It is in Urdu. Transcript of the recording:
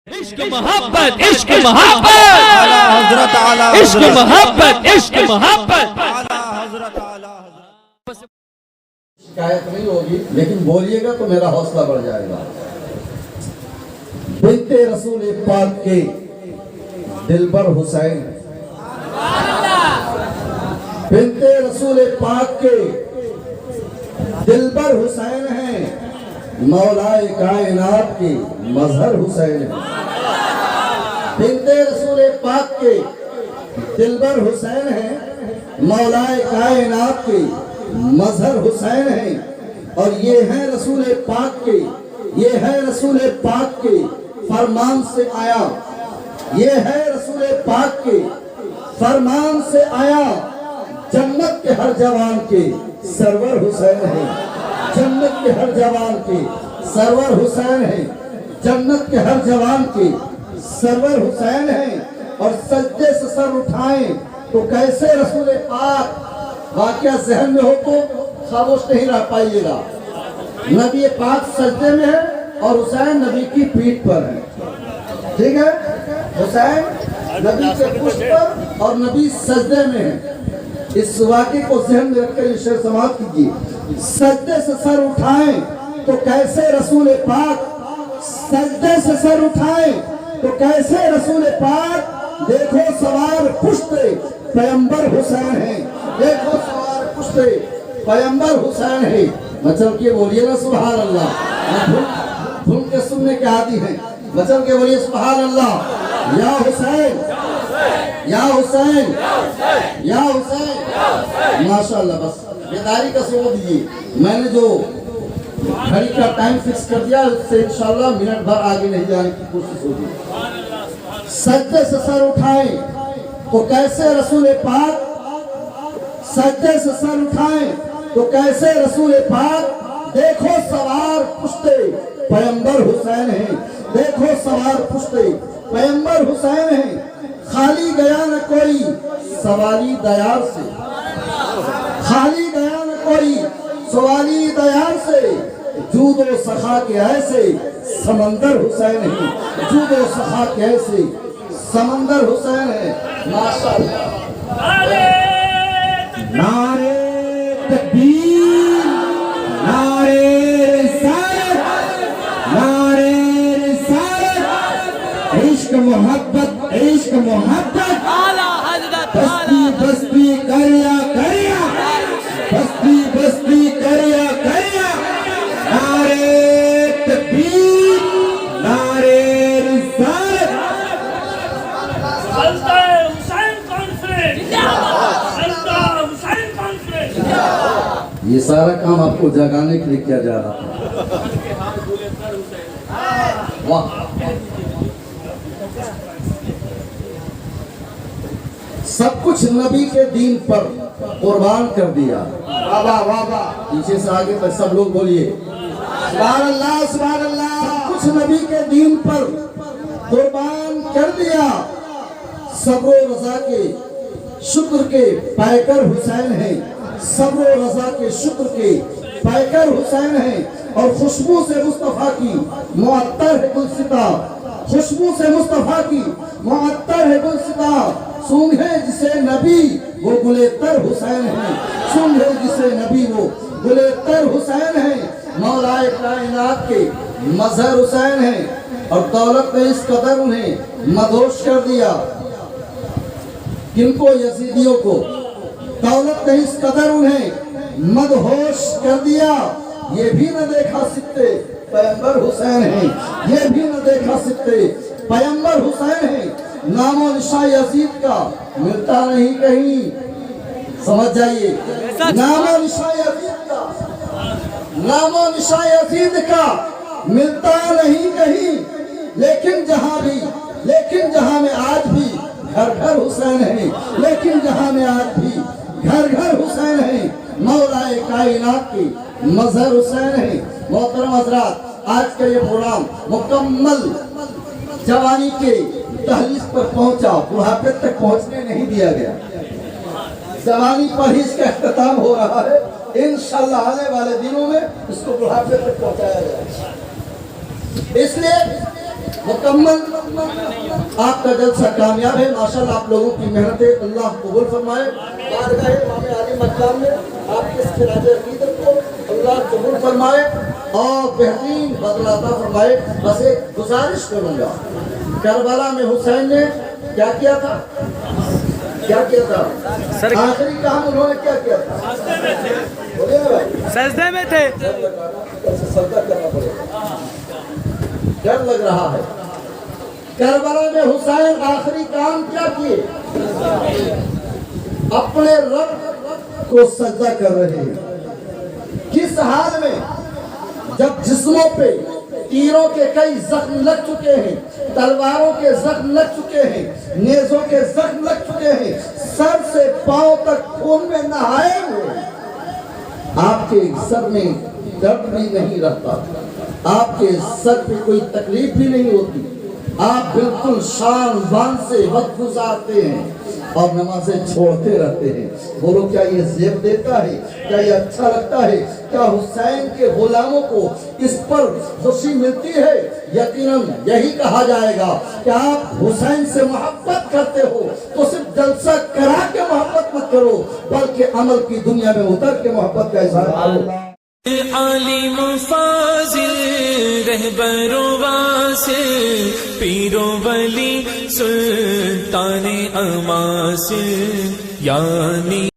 عشق محبت عشق محبت حضرت اعلی عشق محبت عشق محبت حضرت اعلی شکایت نہیں ہوگی لیکن بولیے گا تو میرا حوصلہ بڑھ جائے گا۔ بنت رسول پاک کے دلبر حسین، بنت رسول پاک کے دلبر حسین ہیں، مولائے کائنات کے مظہر حسین ہیں۔ بنت رسول پاک کے دلبر حسین ہیں، مولائے کائنات کے مظہر حسین ہیں، اور یہ ہے رسول پاک کے، یہ ہے رسول پاک کے فرمان سے آیا، یہ ہے رسول پاک کے فرمان سے آیا، جنت کے ہر جوان کے سرور حسین ہیں، جنت کے ہر جوان کے سرور حسین ہیں، جنت کے ہر جوان کے سرور حسین ہیں۔ اور سجدے سے سر اٹھائیں تو کیسے رسول پاک، واقعہ ذہن میں ہو تو خاموش نہیں رہ پائیے گا۔ نبی پاک سجدے میں ہے اور حسین نبی کی پیٹھ پر ہے، ٹھیک ہے؟ حسین نبی کے پشت پر اور نبی سجدے میں ہے۔ اس واقعے کو ذہن میں رکھ کر یہ شعر سماعت کیجیے۔ سجدے سے سر اٹھائیں تو کیسے رسول پاک، سجدے سے سر اٹھائیں تو کیسے رسول پاک، دیکھو سوار پشت پیغمبر حسین ہیں، دیکھو سوار پشت پیغمبر حسین ہیں۔ مچل کے بولیے نا سبحان اللہ، دھن کے سننے کے عادی ہیں، مچل کے بولیے سبحان اللہ۔ یا حسین یا حسین یا حسین، ماشاءاللہ۔ بس بیداری کا سبب دیجیے، میں نے جو گھڑی کا ٹائم فکس کر دیا اس سے انشاءاللہ منٹ بھر آگے نہیں جانے کی کوشش ہوگی۔ سجدے سے سر اٹھائیں تو کیسے رسول پاک، سجدے سے سر اٹھائیں تو کیسے رسول پاک، دیکھو سوار پشت پیغمبر حسین ہیں، دیکھو سوار پشت پیغمبر حسین ہیں۔ خالی گیا نہ کوئی سوالی دیار سے، خالی گیا نہ کوئی سوالی دیار سے، جود و سخا کے ایسے سمندر حسین ہیں، جود و سخا کے ایسے سمندر حسین ہیں۔ ماشاءاللہ۔ نعرے تکبیر، نعرے رسالت، نعرے رسالت، عشق محبت، عشق محبت، بستی بستی کریا کریا، بستی بستی کریا کریا، نعرے تکبیر، نعرے رسالت۔ یہ سارا کام آپ کو جگانے کے لیے کیا جا رہا ہے۔ واہ، سب کچھ نبی کے دین پر قربان کر دیا۔ واہ واہ واہ، پیچھے سے آگے تک سب لوگ بولیے سبحان اللہ سبحان اللہ۔ سب کچھ نبی کے دین پر قربان کر دیا، صبر و رضا کے شکر کے پیکر حسین ہیں، صبر و رضا کے شکر کے پیکر حسین ہیں۔ اور خوشبو سے مصطفیٰ کی معطر ہے گلستہ، خوشبو سے مصطفیٰ کی معطر ہے گلستہ، سونگھے جسے نبی وہ گلے تر حسین ہیں، سونگھے جسے نبی وہ گلے تر حسین ہیں۔ مولائے کائنات کے مظہر حسین ہیں، اور دولت نے اس قدر انہیں مدہوش کر دیا، کن کو؟ یزیدیوں کو۔ دولت نے اس قدر انہیں مدہوش کر دیا، یہ بھی نہ دیکھا سکتے پیغمبر حسین ہیں، یہ بھی نہ دیکھا سکتے پیغمبر حسین ہیں۔ نام و نشاں یزید کا ملتا نہیں کہیں، سمجھ جائیے، نام و نشاں یزید کا، نام و نشاں یزید کا ملتا نہیں کہیں، لیکن جہاں میں آج بھی گھر گھر حسین ہیں، لیکن جہاں میں آج بھی گھر گھر حسین ہیں، مولائے کائنات کی مظہر حسین ہیں۔ محترم حضرات، آج کا یہ پروگرام مکمل جوانی کے دہلیز پر پہنچا، بڑھاپے تک پہنچنے نہیں دیا گیا، جوانی پر ہی اس کا اختتام ہو رہا ہے۔ انشاءاللہ آنے والے دنوں میں اس کو بڑھاپے تک پہنچایا جائے۔ اس لیے مکمل آپ کا جلسہ کامیاب ہے ماشاءاللہ آپ لوگوں کی محنتیں اللہ قبول فرمائے بارگاہ امام علی مقام میں آپ کے اس خراج عقیدت کو اللہ قبول فرمائے اور بہترین بدلہ عطا فرمائے بس ایک گزارش کروں گا کربلا میں حسین نے کیا کیا تھا آخری کام انہوں نے کیا کیا تھا سجدے میں تھے سجدہ کرنا پڑے ڈر لگ رہا ہے کربلا میں حسین آخری کام کیا کیے اپنے رب کو سجدہ کر رہے ہیں کس حال میں جب جسموں پہ تیروں کے کئی زخم لگ چکے ہیں تلواروں کے زخم لگ چکے ہیں نیزوں کے زخم لگ چکے ہیں سر سے پاؤں تک خون میں نہائے ہوئے آپ کے سر میں درد بھی نہیں رہتا آپ کے سر پہ کوئی تکلیف بھی نہیں ہوتی آپ بالکل شان بان سے وقت گزارتے ہیں اور نمازیں چھوڑتے رہتے ہیں بولو کیا یہ زیب دیتا ہے کیا یہ اچھا لگتا ہے کیا حسین کے غلاموں کو اس پر خوشی ملتی ہے یقیناً یہی کہا جائے گا کہ آپ حسین سے محبت کرتے ہو تو صرف جلسہ کرا کے محبت مت کرو بلکہ عمل کی دنیا میں اتر کے محبت کا اظہار کرو عالم فاضل رہبر و واصل پیر و ولی سلطان عماصل یعنی